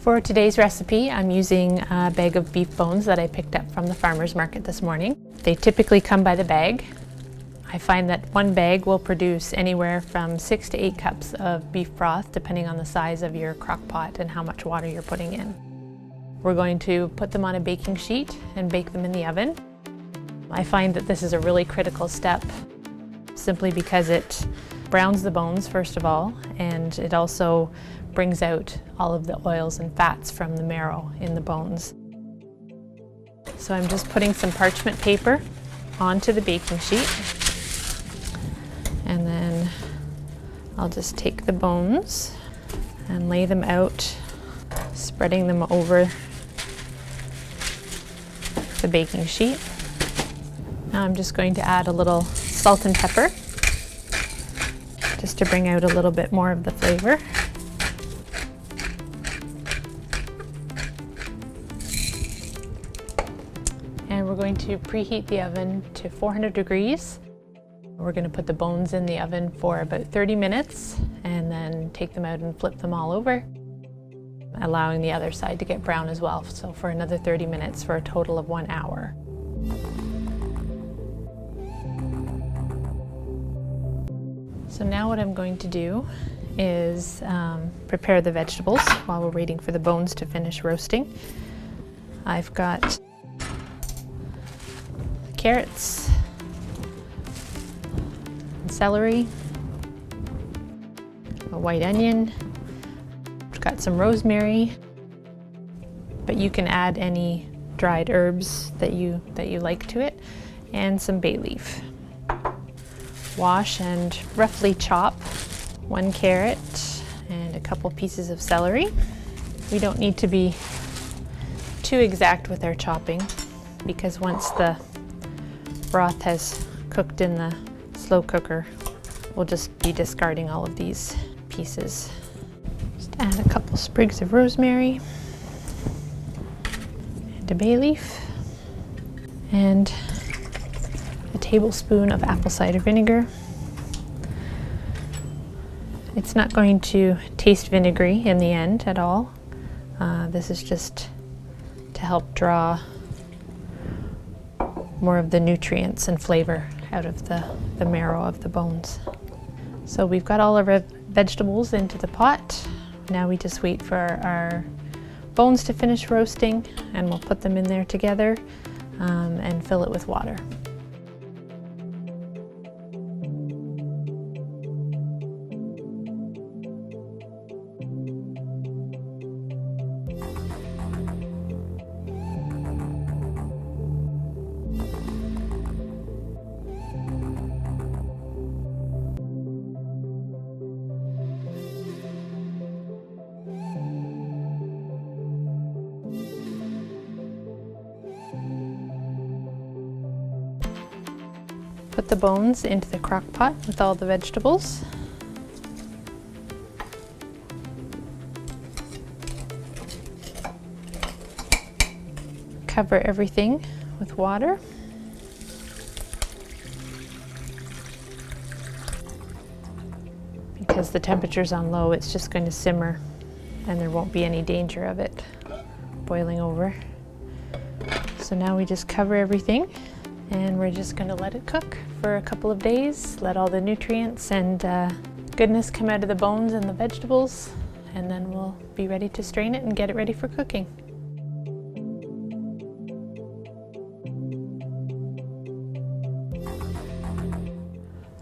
For today's recipe, I'm using a bag of beef bones that I picked up from the farmer's market this morning. They typically come by the bag. I find that one bag will produce anywhere from 6 to 8 cups of beef broth, depending on the size of your crock pot and how much water you're putting in. We're going to put them on a baking sheet and bake them in the oven. I find that this is a really critical step, simply because it browns the bones first of all, and it also brings out all of the oils and fats from the marrow in the bones. So I'm just putting some parchment paper onto the baking sheet, and then I'll just take the bones and lay them out, spreading them over the baking sheet. Now I'm just going to add a little salt and pepper, just to bring out a little bit more of the flavor. And we're going to preheat the oven to 400 degrees. We're going to put the bones in the oven for about 30 minutes and then take them out and flip them all over, allowing the other side to get brown as well. So for another 30 minutes for a total of 1 hour. So now what I'm going to do is prepare the vegetables while we're waiting for the bones to finish roasting. I've got carrots, and celery, a white onion, I've got some rosemary, but you can add any dried herbs that you like to it, and some bay leaf. Wash and roughly chop 1 carrot and a couple pieces of celery. We don't need to be too exact with our chopping, because once the broth has cooked in the slow cooker, we'll just be discarding all of these pieces. Just add a couple sprigs of rosemary and a bay leaf and a tablespoon of apple cider vinegar. It's not going to taste vinegary in the end at all. This is just to help draw more of the nutrients and flavor out of the marrow of the bones. So we've got all of our vegetables into the pot. Now we just wait for our bones to finish roasting, and we'll put them in there together and fill it with water. Put the bones into the crock pot with all the vegetables. Cover everything with water. Because the temperature's on low, it's just going to simmer and there won't be any danger of it boiling over. So now we just cover everything, and we're just going to let it cook for a couple of days, let all the nutrients and goodness come out of the bones and the vegetables, and then we'll be ready to strain it and get it ready for cooking.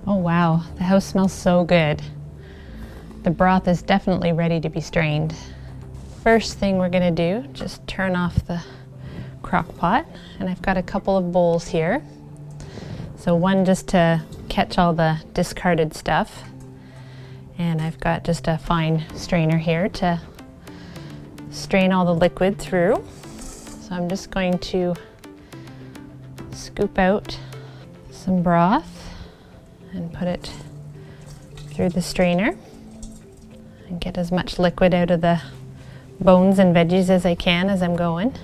Oh wow, the house smells so good. The broth is definitely ready to be strained. First thing we're going to do, just turn off the crock pot, and I've got a couple of bowls here. So one just to catch all the discarded stuff, and I've got just a fine strainer here to strain all the liquid through. So I'm just going to scoop out some broth and put it through the strainer and get as much liquid out of the bones and veggies as I can as I'm going.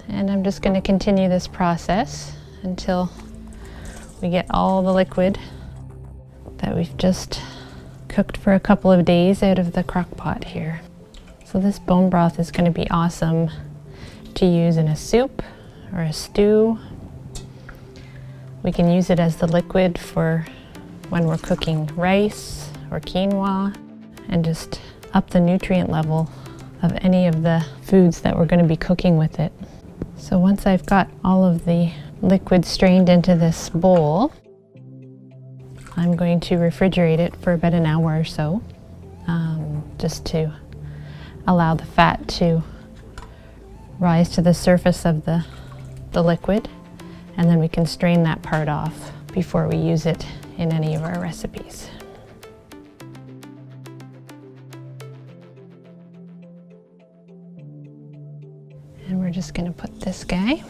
And I'm just going to continue this process until we get all the liquid that we've just cooked for a couple of days out of the crock pot here. So this bone broth is going to be awesome to use in a soup or a stew. We can use it as the liquid for when we're cooking rice or quinoa, and just up the nutrient level of any of the foods that we're going to be cooking with it. So once I've got all of the liquid strained into this bowl, I'm going to refrigerate it for about an hour or so, just to allow the fat to rise to the surface of the liquid, and then we can strain that part off before we use it in any of our recipes. And we're just going to put this guy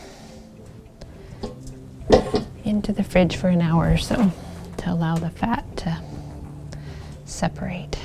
into the fridge for an hour or so to allow the fat to separate.